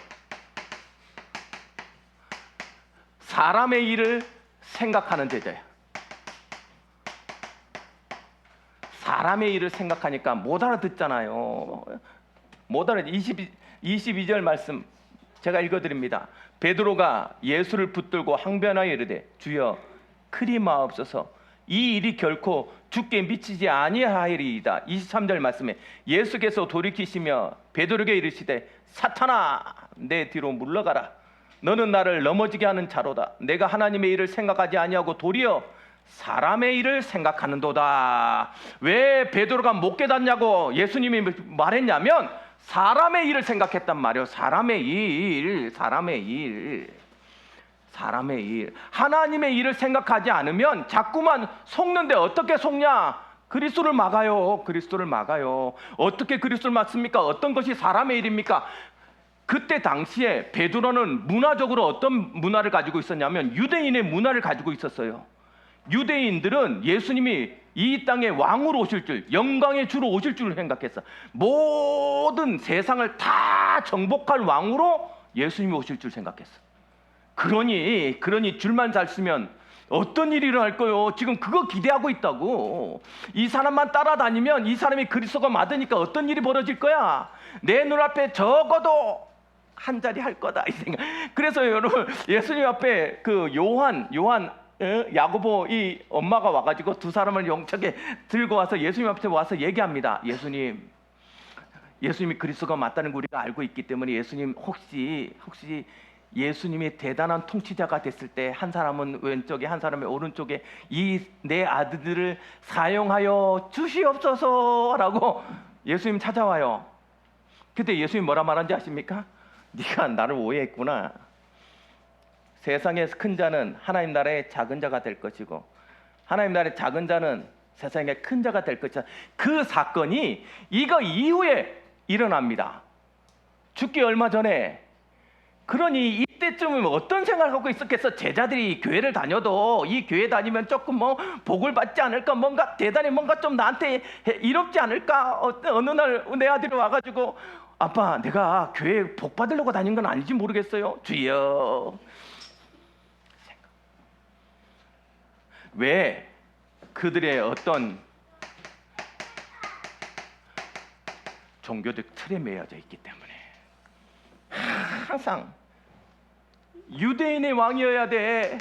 사람의 일을 생각하는 제자야. 사람의 일을 생각하니까 못 알아듣잖아요. 못 알아. 22절 말씀 제가 읽어드립니다. 베드로가 예수를 붙들고 항변하여 이르되 주여 그리 마옵소서 이 일이 결코 주께 미치지 아니하리이다. 23절 말씀에 예수께서 돌이키시며 베드로에게 이르시되 사탄아 내 뒤로 물러가라. 너는 나를 넘어지게 하는 자로다. 내가 하나님의 일을 생각하지 아니하고 도리어 사람의 일을 생각하는도다. 왜 베드로가 못 깨닫냐고 예수님이 말했냐면 사람의 일을 생각했단 말이에요. 사람의 일. 하나님의 일을 생각하지 않으면 자꾸만 속는데 어떻게 속냐? 그리스도를 막아요. 어떻게 그리스도를 막습니까? 어떤 것이 사람의 일입니까? 그때 당시에 베드로는 문화적으로 어떤 문화를 가지고 있었냐면 유대인의 문화를 가지고 있었어요. 유대인들은 예수님이 이 땅에 왕으로 오실 줄, 영광의 주로 오실 줄 생각했어. 모든 세상을 다 정복할 왕으로 예수님이 오실 줄 생각했어. 그러니 줄만 잘 쓰면 어떤 일이 일어날 거요? 지금 그거 기대하고 있다고. 이 사람만 따라다니면 이 사람이 그리스도가 맞으니까 어떤 일이 벌어질 거야? 내 눈앞에 적어도 한 자리 할 거다 이 생각. 그래서 여러분 예수님 앞에 그 요한 야고보 이 엄마가 와가지고 두 사람을 영척에 들고 와서 예수님 앞에 와서 얘기합니다. 예수님이 그리스도가 맞다는 거 우리가 알고 있기 때문에 예수님 혹시 예수님이 대단한 통치자가 됐을 때 한 사람은 왼쪽에 한 사람은 오른쪽에 이 내 아들들을 사용하여 주시옵소서라고 예수님 찾아와요. 그때 예수님 뭐라 말한지 아십니까? 네가 나를 오해했구나. 세상의 큰 자는 하나님 나라의 작은 자가 될 것이고 하나님 나라의 작은 자는 세상의 큰 자가 될 것이다. 그 사건이 이거 이후에 일어납니다. 죽기 얼마 전에. 그러니 이때쯤은 어떤 생각을 갖고 있었겠어? 제자들이 교회를 다녀도 이 교회 다니면 조금 뭐 복을 받지 않을까? 뭔가 대단히 뭔가 좀 나한테 이롭지 않을까? 어느 날 내 아들이 와가지고 아빠 내가 교회 복 받으려고 다닌 건 아닌지 모르겠어요. 주여. 왜? 그들의 어떤 종교적 틀에 매여져 있기 때문에 항상 유대인의 왕이어야 돼.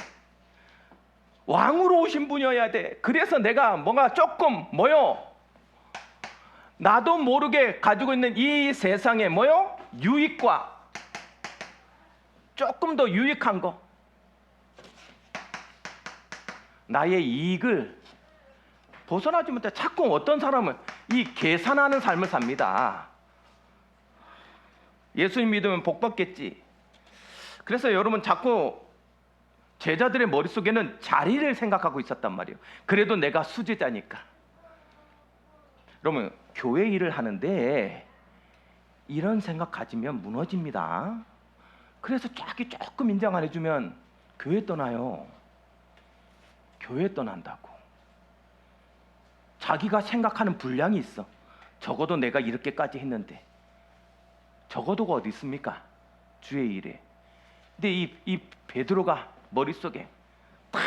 왕으로 오신 분이어야 돼. 그래서 내가 뭔가 조금 나도 모르게 가지고 있는 이 세상에 유익과 조금 더 유익한 거, 나의 이익을 벗어나지 못해 자꾸 어떤 사람은 이 계산하는 삶을 삽니다. 예수님 믿으면 복 받겠지. 그래서 여러분 자꾸 제자들의 머릿속에는 자리를 생각하고 있었단 말이에요. 그래도 내가 수제자니까. 여러분 교회 일을 하는데 이런 생각 가지면 무너집니다. 그래서 조금 인정 안 해주면 교회 떠나요. 교회 떠난다고. 자기가 생각하는 분량이 있어. 적어도 내가 이렇게까지 했는데 적어도가 어디 있습니까? 주의 일에. 근데 이 베드로가 머릿속에 다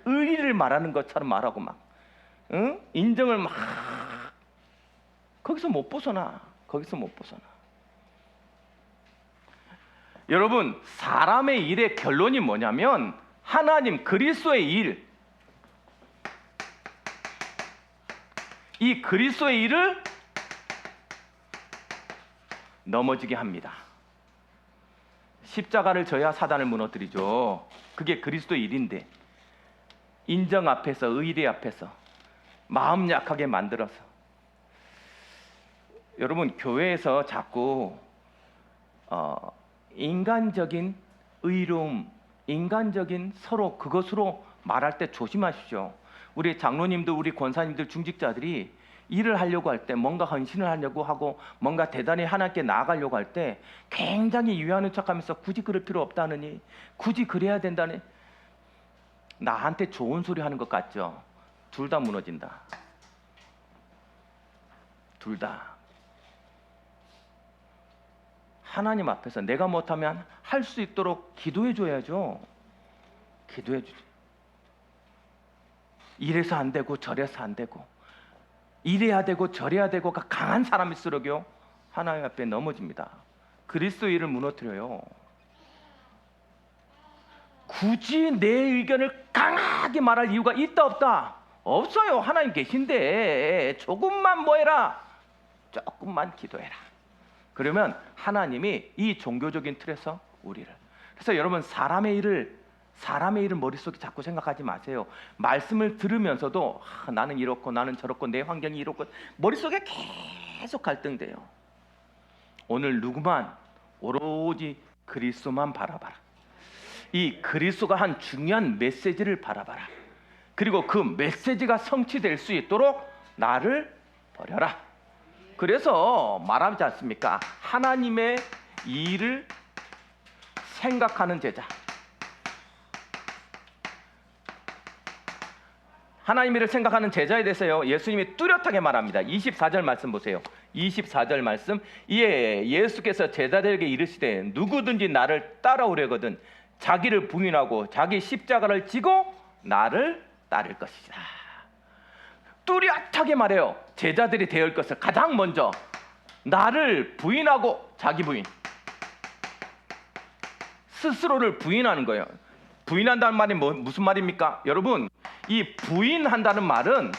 의리를 말하는 것처럼 말하고 막 인정을 막 거기서 못 벗어나. 여러분 사람의 일의 결론이 뭐냐면 하나님 그리스도의 일, 이 그리스도의 일을 넘어지게 합니다. 십자가를 져야 사단을 무너뜨리죠. 그게 그리스도의 일인데 인정 앞에서 의리 앞에서 마음 약하게 만들어서 여러분 교회에서 자꾸 인간적인 의로움, 인간적인 서로 그것으로 말할 때 조심하십시오. 우리 장로님들, 우리 권사님들, 중직자들이 일을 하려고 할 때, 뭔가 헌신을 하려고 하고 뭔가 대단히 하나님께 나아가려고 할 때 굉장히 유하는 척하면서 굳이 그럴 필요 없다느니, 굳이 그래야 된다니, 나한테 좋은 소리 하는 것 같죠? 둘 다 무너진다. 둘 다. 하나님 앞에서 내가 못하면 할 수 있도록 기도해 줘야죠. 기도해 주죠. 이래서 안 되고 저래서 안 되고 이래야 되고 저래야 되고가 강한 사람일수록요 하나님 앞에 넘어집니다. 그리스도 일을 무너뜨려요. 굳이 내 의견을 강하게 말할 이유가 있다 없다? 없어요. 하나님 계신데 조금만 뭐 해라? 조금만 기도해라. 그러면 하나님이 이 종교적인 틀에서 우리를, 그래서 여러분 사람의 일을 머릿속에 자꾸 생각하지 마세요. 말씀을 들으면서도 나는 이렇고 나는 저렇고 내 환경이 이렇고 머릿속에 계속 갈등돼요. 오늘 누구만 오로지 그리스도만 바라봐라. 이 그리스도가 한 중요한 메시지를 바라봐라. 그리고 그 메시지가 성취될 수 있도록 나를 버려라. 그래서 말하지 않습니까? 하나님의 일을 생각하는 제자. 하나님 일을 생각하는 제자에 대해서요, 예수님이 뚜렷하게 말합니다. 24절 말씀 보세요. 24절 말씀. 이에 예수께서 제자들에게 이르시되 누구든지 나를 따라오려거든 자기를 부인하고 자기 십자가를 지고 나를 따를 것이다. 뚜렷하게 말해요. 제자들이 되어야 할 것을 가장 먼저 나를 부인하고 자기 부인, 스스로를 부인하는 거예요. 부인한다는 말이 무슨 말입니까? 여러분, 이 부인한다는 말은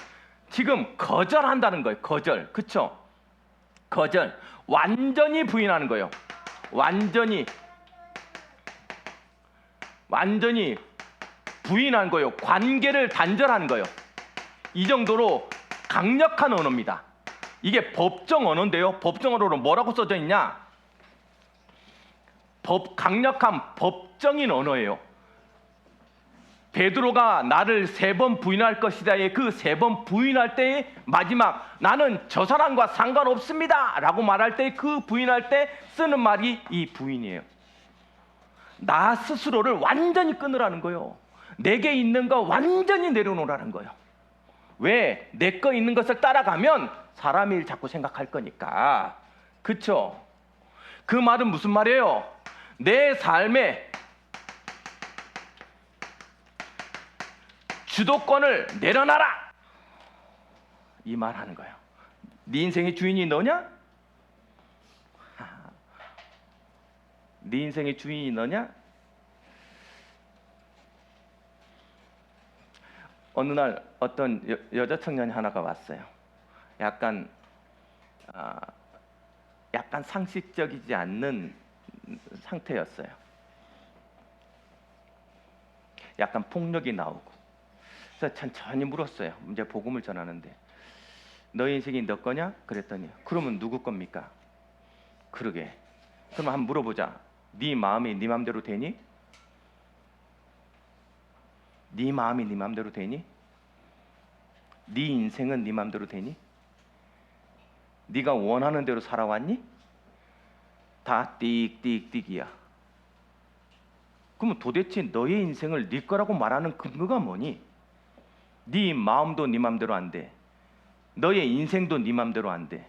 지금 거절한다는 거예요. 거절, 그렇죠? 거절, 완전히 부인하는 거예요. 완전히 부인하는 거예요. 관계를 단절하는 거예요. 이 정도로 강력한 언어입니다. 이게 법정 언어인데요. 법정 언어로 뭐라고 써져 있냐? 강력한 법정인 언어예요. 베드로가 나를 3번 부인할 것이다의 그 3번 부인할 때의 마지막, 나는 저 사람과 상관없습니다 라고 말할 때 그 부인할 때 쓰는 말이 이 부인이에요. 나 스스로를 완전히 끊으라는 거예요. 내게 있는 거 완전히 내려놓으라는 거예요. 왜? 내 거 있는 것을 따라가면 사람 일 자꾸 생각할 거니까. 그쵸? 그 말은 무슨 말이에요? 내 삶에 주도권을 내려놔라, 이 말 하는 거예요. 네 인생의 주인이 너냐? 네 인생의 주인이 너냐? 어느 날 어떤 여자 청년이 하나가 왔어요. 약간 상식적이지 않는 상태였어요. 약간 폭력이 나오고. 그래서 천천히 물었어요. 이제 복음을 전하는데, 너의 인생이 너 거냐? 그랬더니, 그러면 누구 겁니까? 그러게. 그럼 한번 물어보자. 네 마음이 네 맘대로 되니? 네 마음이 네 맘대로 되니? 네 인생은 네 맘대로 되니? 네가 원하는 대로 살아왔니? 다 띡띡띡이야. 그러면 도대체 너의 인생을 네 거라고 말하는 근거가 뭐니? 네 마음도 네 맘대로 안 돼. 너의 인생도 네 맘대로 안 돼.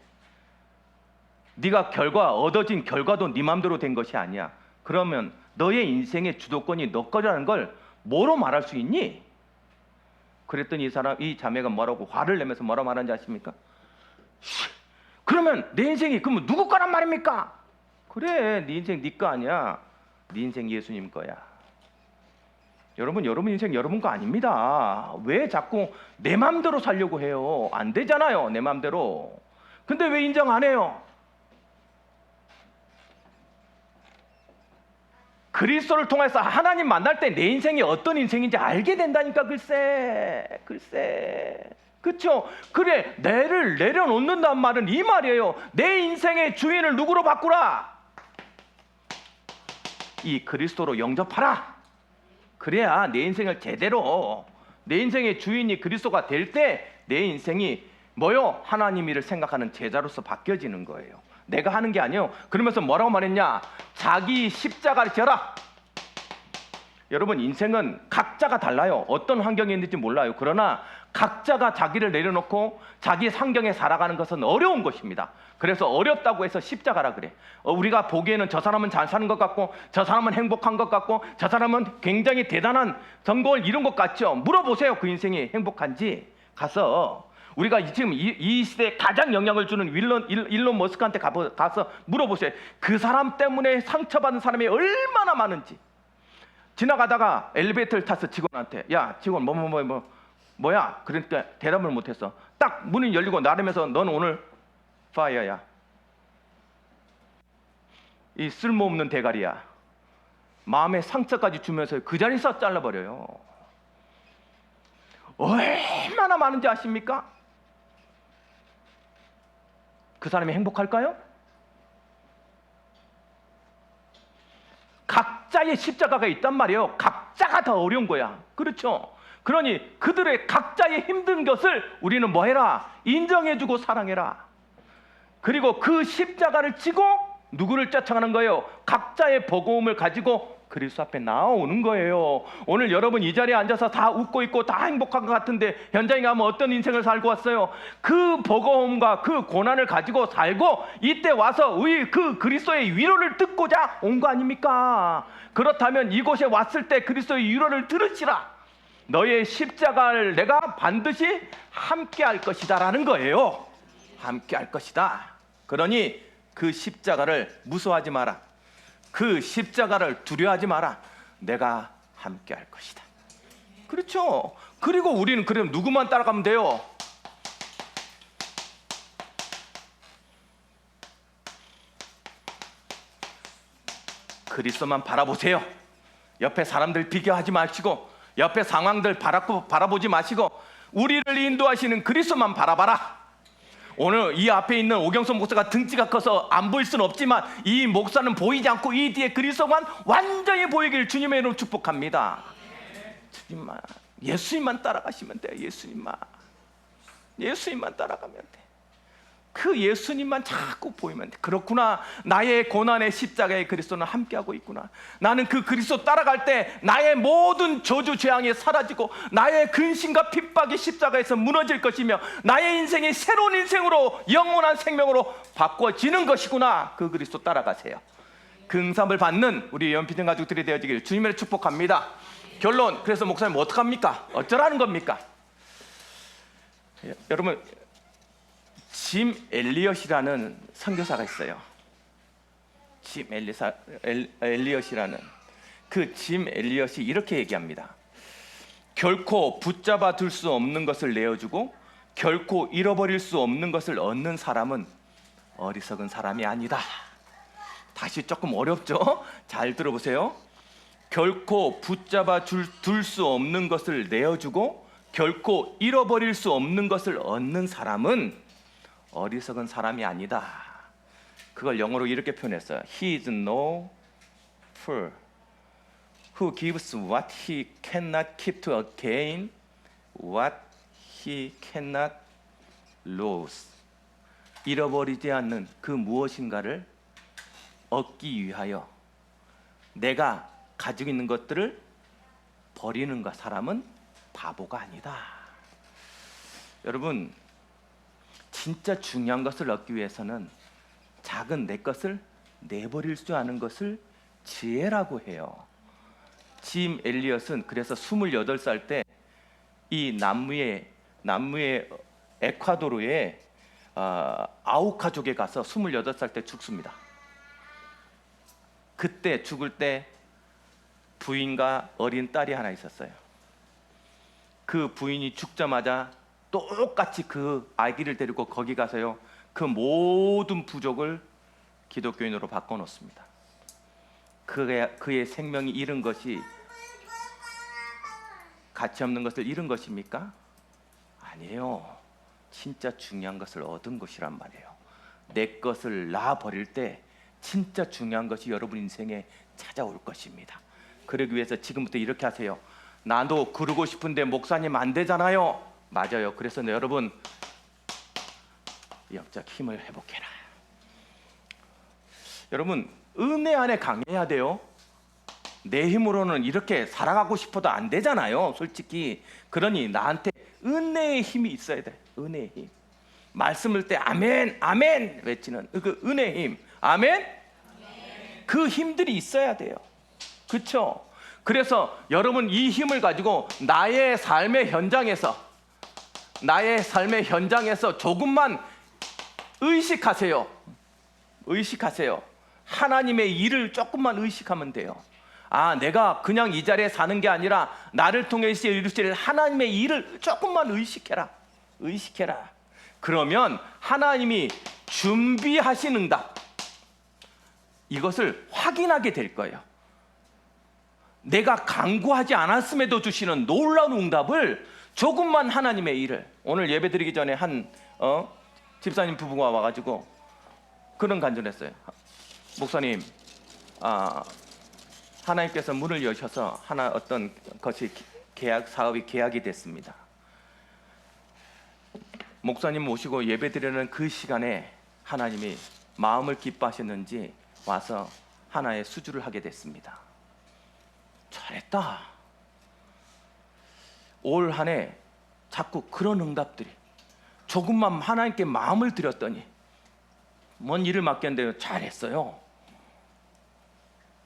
네가 얻어진 결과도 네 맘대로 된 것이 아니야. 그러면 너의 인생의 주도권이 너 거라는 걸 뭐로 말할 수 있니? 그랬더니 이 자매가 뭐라고 화를 내면서 뭐라고 말하는지 아십니까? 그러면 내 인생이 그러면 누구 거란 말입니까? 그래, 네 인생 네 거 아니야. 네 인생 예수님 거야. 여러분 인생 여러분 거 아닙니다. 왜 자꾸 내 맘대로 살려고 해요? 안 되잖아요, 내 맘대로. 근데 왜 인정 안 해요? 그리스도를 통해서 하나님 만날 때 내 인생이 어떤 인생인지 알게 된다니까. 글쎄. 그렇죠? 그래, 내를 내려놓는단 말은 이 말이에요. 내 인생의 주인을 누구로 바꾸라? 이 그리스도로 영접하라. 그래야 내 인생을 제대로, 내 인생의 주인이 그리스도가 될 때 내 인생이 뭐요? 하나님 일을 생각하는 제자로서 바뀌어지는 거예요. 내가 하는 게 아니에요. 그러면서 뭐라고 말했냐? 자기 십자가를 져라. 여러분, 인생은 각자가 달라요. 어떤 환경에 있는지 몰라요. 그러나 각자가 자기를 내려놓고 자기 환경에 살아가는 것은 어려운 것입니다. 그래서 어렵다고 해서 십자가라 그래. 우리가 보기에는 저 사람은 잘 사는 것 같고, 저 사람은 행복한 것 같고, 저 사람은 굉장히 대단한 성공을 이룬 것 같죠. 물어보세요. 그 인생이 행복한지. 가서 우리가 지금 이 시대에 가장 영향을 주는 일론 머스크한테 가서 물어보세요. 그 사람 때문에 상처받은 사람이 얼마나 많은지. 지나가다가 엘리베이터를 타서 직원한테, 야, 직원 뭐야? 그러니까 대답을 못했어. 딱 문이 열리고 나르면서, 넌 오늘 파이어야. 이 쓸모없는 대가리야. 마음의 상처까지 주면서 그 자리에서 잘라버려요. 얼마나 많은지 아십니까? 그 사람이 행복할까요? 각자의 십자가가 있단 말이에요. 각자가 더 어려운 거야. 그렇죠? 그러니 그들의 각자의 힘든 것을 우리는 뭐 해라? 인정해주고 사랑해라. 그리고 그 십자가를 지고 누구를 쫓아가는 거예요? 각자의 버거움을 가지고 그리스도 앞에 나오는 거예요. 오늘 여러분 이 자리에 앉아서 다 웃고 있고 다 행복한 것 같은데 현장에 가면 어떤 인생을 살고 왔어요? 그 버거움과 그 고난을 가지고 살고 이때 와서 우리 그 그리스도의 위로를 듣고자 온 거 아닙니까? 그렇다면 이곳에 왔을 때 그리스도의 위로를 들으시라. 너의 십자가를 내가 반드시 함께 할 것이다 라는 거예요. 함께 할 것이다. 그러니 그 십자가를 무서워하지 마라. 그 십자가를 두려워하지 마라. 내가 함께 할 것이다. 그렇죠. 그리고 우리는 그럼 누구만 따라가면 돼요? 그리스도만 바라보세요. 옆에 사람들 비교하지 마시고 옆에 상황들 바라보지 마시고 우리를 인도하시는 그리스도만 바라봐라. 오늘 이 앞에 있는 오경선 목사가 등치가 커서 안 보일 수는 없지만 이 목사는 보이지 않고 이 뒤에 그리스도만 완전히 보이길 주님의 이름으로 축복합니다. 주님만, 예수님만 따라가시면 돼요. 예수님만 따라가면 돼. 그 예수님만 자꾸 보이면 돼. 그렇구나. 나의 고난의 십자가에 그리스도는 함께하고 있구나. 나는 그 그리스도 따라갈 때 나의 모든 저주 재앙이 사라지고 나의 근심과 핍박이 십자가에서 무너질 것이며 나의 인생이 새로운 인생으로 영원한 생명으로 바꿔지는 것이구나. 그 그리스도 따라가세요. 그 응답을 받는 우리 연피든 가족들이 되어지길 주님을 축복합니다. 결론, 그래서 목사님 어떡합니까? 어쩌라는 겁니까? 여러분, 짐 엘리엇이라는 선교사가 있어요. 짐 엘리엇이라는 그 짐 엘리엇이 이렇게 얘기합니다. 결코 붙잡아 둘 수 없는 것을 내어주고 결코 잃어버릴 수 없는 것을 얻는 사람은 어리석은 사람이 아니다. 다시 조금 어렵죠? 잘 들어보세요. 결코 붙잡아 둘 수 없는 것을 내어주고 결코 잃어버릴 수 없는 것을 얻는 사람은 어리석은 사람이 아니다. 그걸 영어로 이렇게 표현했어요. He is no fool who gives what he cannot keep to gain what he cannot lose. 잃어버리지 않는 그 무엇인가를 얻기 위하여 내가 가지고 있는 것들을 버리는 사람은 바보가 아니다. 여러분, 진짜 중요한 것을 얻기 위해서는 작은 내 것을 내버릴 수 아는 것을 지혜라고 해요. 짐 엘리엇은 그래서 28살 때 이 남미의 에콰도르의 아우카족에 가서 28살 때 죽습니다. 그때 죽을 때 부인과 어린 딸이 하나 있었어요. 그 부인이 죽자마자 똑같이 그 아기를 데리고 거기 가서요, 그 모든 부족을 기독교인으로 바꿔놓습니다. 그의 생명이 잃은 것이 가치 없는 것을 잃은 것입니까? 아니에요. 진짜 중요한 것을 얻은 것이란 말이에요. 내 것을 놔 버릴 때 진짜 중요한 것이 여러분 인생에 찾아올 것입니다. 그러기 위해서 지금부터 이렇게 하세요. 나도 그러고 싶은데 목사님 안 되잖아요. 맞아요. 그래서 여러분 영적 힘을 회복해라. 여러분, 은혜 안에 강해야 돼요. 내 힘으로는 이렇게 살아가고 싶어도 안 되잖아요, 솔직히. 그러니 나한테 은혜의 힘이 있어야 돼. 은혜의 힘. 말씀을 때 아멘 아멘 외치는 그 은혜의 힘. 아멘. 그 힘들이 있어야 돼요. 그렇죠? 그래서 여러분 이 힘을 가지고 나의 삶의 현장에서 조금만 의식하세요. 하나님의 일을 조금만 의식하면 돼요. 아, 내가 그냥 이 자리에 사는 게 아니라 나를 통해서 이루실 하나님의 일을 조금만 의식해라. 그러면 하나님이 준비하신 응답, 이것을 확인하게 될 거예요. 내가 간구하지 않았음에도 주시는 놀라운 응답을, 조금만 하나님의 일을, 오늘 예배 드리기 전에 한 집사님 부부가 와가지고 그런 간증을 했어요. 목사님, 하나님께서 문을 여셔서 어떤 것이 사업이 계약이 됐습니다. 목사님 모시고 예배 드리는 그 시간에 하나님이 마음을 기뻐하셨는지 와서 하나의 수주를 하게 됐습니다. 잘했다. 올 한 해 자꾸 그런 응답들이, 조금만 하나님께 마음을 드렸더니 뭔 일을 맡겼는데요, 잘했어요.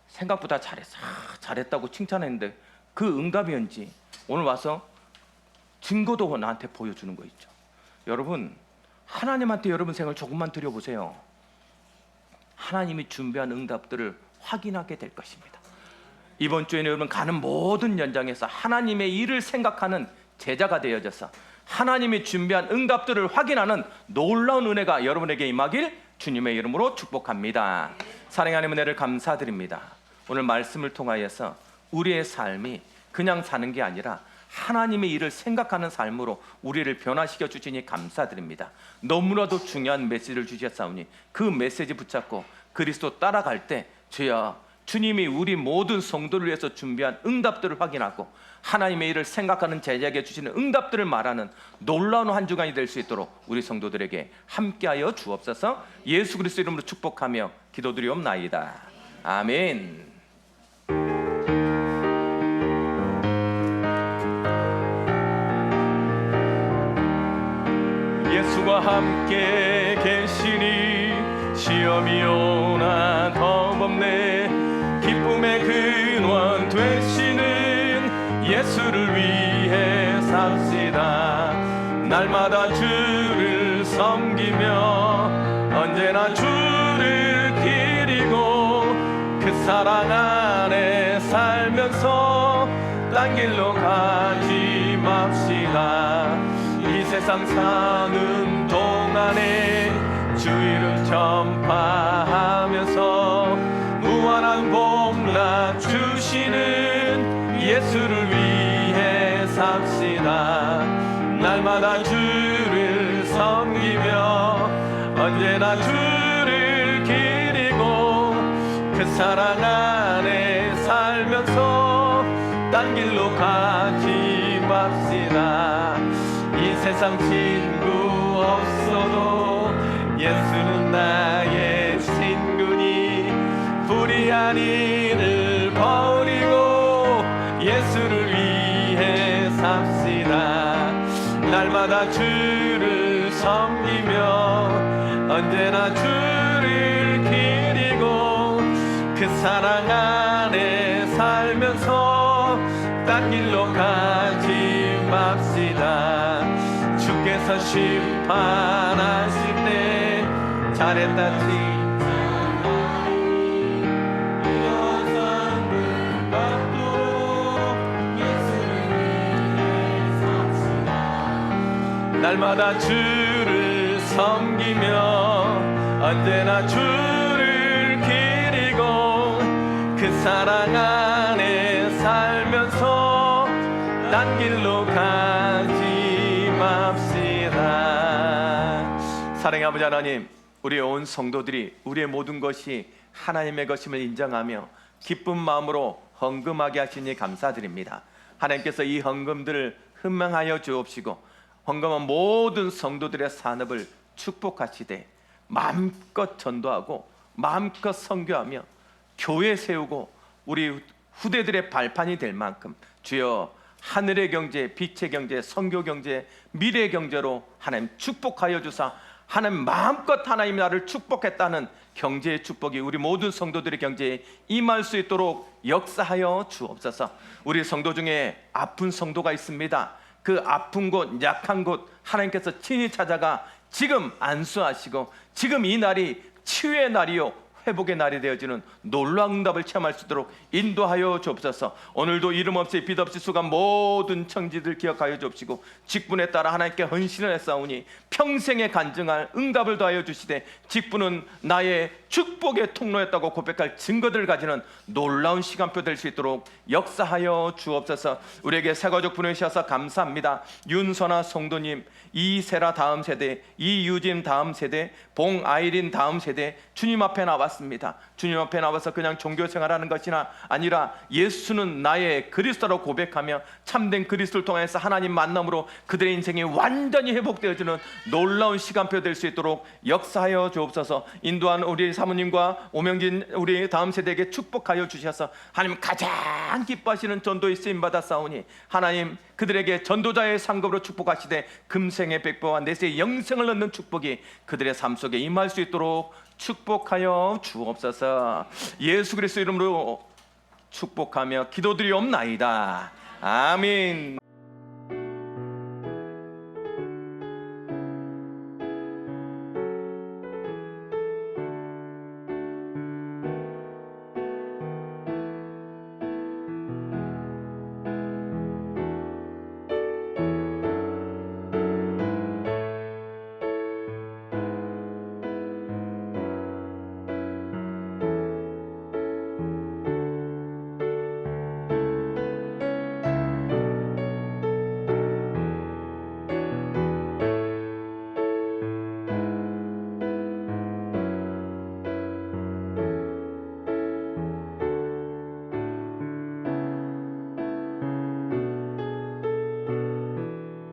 생각보다 잘했어. 잘했다고 칭찬했는데 그 응답이었는지 오늘 와서 증거도 나한테 보여주는 거 있죠. 여러분, 하나님한테 여러분 생을 조금만 드려보세요. 하나님이 준비한 응답들을 확인하게 될 것입니다. 이번 주에는 여러분 가는 모든 연장에서 하나님의 일을 생각하는 제자가 되어져서 하나님이 준비한 응답들을 확인하는 놀라운 은혜가 여러분에게 임하길 주님의 이름으로 축복합니다. 사랑의 하나님, 은혜를 감사드립니다. 오늘 말씀을 통하여서 우리의 삶이 그냥 사는 게 아니라 하나님의 일을 생각하는 삶으로 우리를 변화시켜 주시니 감사드립니다. 너무나도 중요한 메시지를 주셨사오니 그 메시지 붙잡고 그리스도 따라갈 때 주여, 주님이 우리 모든 성도를 위해서 준비한 응답들을 확인하고 하나님의 일을 생각하는 제자에게 주시는 응답들을 말하는 놀라운 한 주간이 될 수 있도록 우리 성도들에게 함께하여 주옵소서. 예수 그리스도 이름으로 축복하며 기도드리옵나이다. 아멘. 예수와 함께 계시니 시험이 오나 겁없네. 기쁨의 근원 되시는 예수를 위해 삽시다. 날마다 주를 섬기며 언제나 주를 기리고 그 사랑 안에 살면서 딴 길로 가지 맙시다. 이 세상 사는 동안에 주 이름 전파하면서 무한한 복락 주시는 예수를 위해 삽시다. 날마다 주를 섬기며 언제나 주를 기리고 그 사랑 안에 살면서 딴 길로 가지 맙시다. 이 세상 친구 없어도 예수는 나의 친구니 불의한 일을 버리고 예수를 위해 삽시다. 날마다 주를 섬기며 언제나 주를 기리고 그 사랑 안에 살면서 딴 길로 가지 맙시다. 주께서 심판하실 때 잘했다 칭찬하리. 이어서는 받도록 예수를 위해 삽시다. 날마다 주를 섬기며 언제나 주를 기리고 그 사랑 안에 살면서 딴 길로 가지 맙시다. 사랑의 아버지 하나님, 우리의 온 성도들이 우리의 모든 것이 하나님의 것임을 인정하며 기쁜 마음으로 헌금하게 하시니 감사드립니다. 하나님께서 이 헌금들을 흥명하여 주옵시고 헌금한 모든 성도들의 산업을 축복하시되 마음껏 전도하고 마음껏 선교하며 교회 세우고 우리 후대들의 발판이 될 만큼 주여 하늘의 경제, 빛의 경제, 선교 경제, 미래 경제로 하나님 축복하여 주사 하나님 마음껏 하나님 나를 축복했다는 경제의 축복이 우리 모든 성도들의 경제에 임할 수 있도록 역사하여 주옵소서. 우리 성도 중에 아픈 성도가 있습니다. 그 아픈 곳, 약한 곳 하나님께서 친히 찾아가 지금 안수하시고 지금 이 날이 치유의 날이요 회복의 날이 되어지는 놀라운 응답을 체험할 수 있도록 인도하여 주옵소서. 오늘도 이름 없이 빛 없이 수고한 모든 청지들 기억하여 주옵시고 직분에 따라 하나님께 헌신을 했사오니 평생에 간증할 응답을 더하여 주시되 직분은 나의 축복의 통로였다고 고백할 증거들을 가지는 놀라운 시간표 될 수 있도록 역사하여 주옵소서. 우리에게 새 가족 보내주셔서 감사합니다. 윤선아 성도님, 이세라 다음 세대, 이유진 다음 세대, 봉아이린 다음 세대 주님 앞에 나왔습니다. 주님 앞에 나와서 그냥 종교생활하는 것이나 아니라 예수는 나의 그리스도로 고백하며 참된 그리스도를 통해서 하나님 만남으로 그들의 인생이 완전히 회복되어지는 놀라운 시간표 될 수 있도록 역사하여 주옵소서. 인도한 우리 사모님과 오명진 우리 다음 세대에게 축복하여 주셔서 하나님 가장 기뻐하시는 전도에 쓰임받아 싸우니 하나님 그들에게 전도자의 상급으로 축복하시되 금생의 백배와 내세의 영생을 얻는 축복이 그들의 삶 속에 임할 수 있도록 축복하여 주옵소서. 예수 그리스도 이름으로 축복하며 기도드리옵나이다. 아멘.